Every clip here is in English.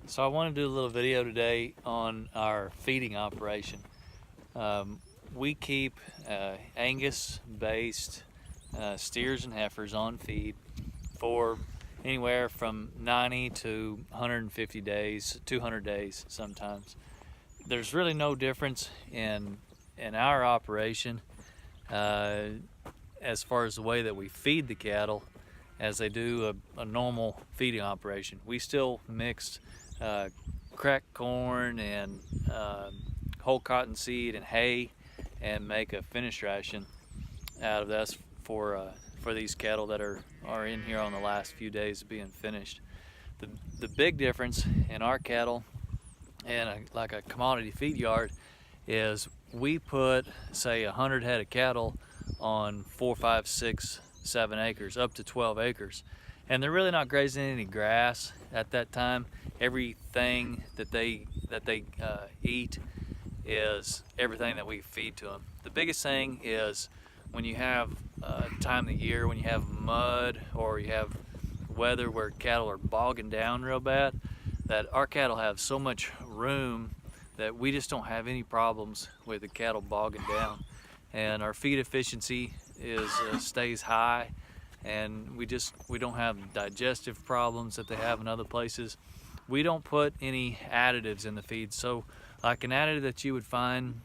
So I want to do a little video today on our feeding operation. We keep Angus-based steers and heifers on feed for anywhere from 90 to 150 days, 200 days sometimes. There's really no difference in our operation as far as the way that we feed the cattle as they do a normal feeding operation. We still mix cracked corn and whole cottonseed and hay and make a finish ration out of this for these cattle that are in here on the last few days of being finished. The big difference in our cattle and like a commodity feed yard is we put, say, 100 head of cattle on 4, 5, 6, 7 acres, up to 12 acres. And they're really not grazing any grass at that time. Everything that they eat is everything that we feed to them. The biggest thing is when you have time of the year, when you have mud or you have weather where cattle are bogging down real bad, that our cattle have so much room that we just don't have any problems with the cattle bogging down. And our feed efficiency stays high, and we don't have digestive problems that they have in other places. We don't put any additives in the feed. So like an additive that you would find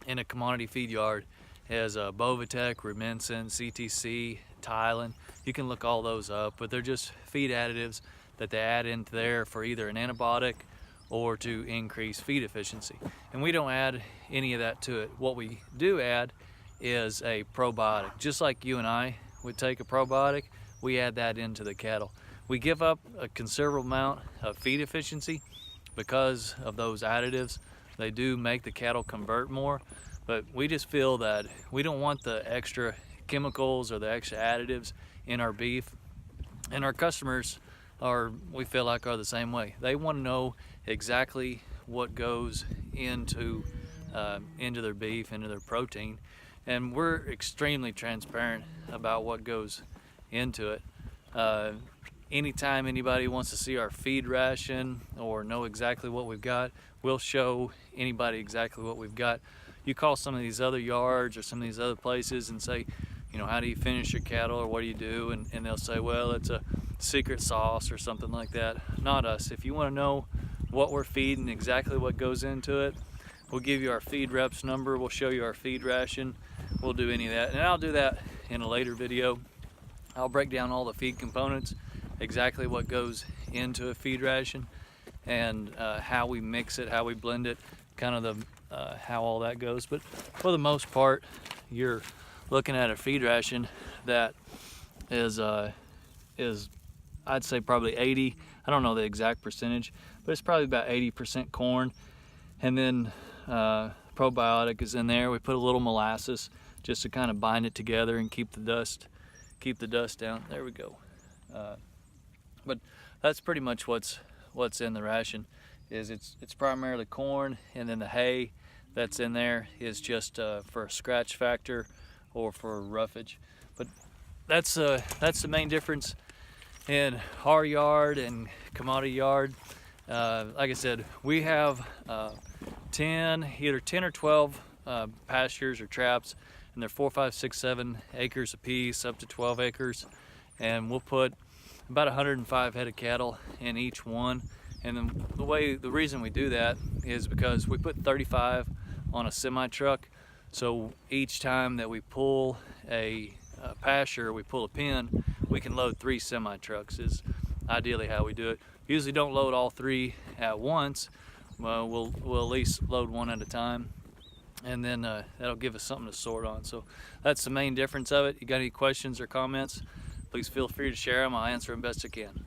in a commodity feed yard is Bovatec, Rumensin, CTC, Tylen. You can look all those up, but they're just feed additives that they add into there for either an antibiotic or to increase feed efficiency. And we don't add any of that to it. What we do add is a probiotic. Just like you and I would take a probiotic, we add that into the cattle. We give up a considerable amount of feed efficiency because of those additives. They do make the cattle convert more, but we just feel that we don't want the extra chemicals or the extra additives in our beef. And our customers we feel like are the same way. They want to know exactly what goes into their beef, into their protein. And we're extremely transparent about what goes into it. Anytime anybody wants to see our feed ration or know exactly what we've got, we'll show anybody exactly what we've got. You call some of these other yards or some of these other places and say, you know, how do you finish your cattle or what do you do? And they'll say, well, it's a secret sauce or something like that. Not us. If you want to know what we're feeding, exactly what goes into it, we'll give you our feed reps number. We'll show you our feed ration. We'll do any of that. And I'll do that in a later video. I'll break down all the feed components, exactly what goes into a feed ration, and how we mix it, how we blend it, kind of how all that goes. But for the most part, you're looking at a feed ration that is I'd say probably 80, I don't know the exact percentage, but it's probably about 80% corn. And then probiotic is in there. We put a little molasses just to kind of bind it together and keep the dust down. There we go. But that's pretty much what's in the ration. It's primarily corn, and then the hay that's in there is just for a scratch factor or for roughage. But that's the main difference in our yard and commodity yard. Like I said, we have either 10 or 12 pastures or traps, and they're 4, 5, 6, 7 acres apiece, up to 12 acres. And we'll put about 105 head of cattle in each one. And then the reason we do that is because we put 35 on a semi truck. So each time that we pull a pasture, we pull a pen, we can load 3 semi trucks is ideally how we do it. Usually don't load all 3 at once. We'll at least load 1 at a time, and then that'll give us something to sort on. So that's the main difference of it. You got any questions or comments, please feel free to share them. I'll answer them best I can.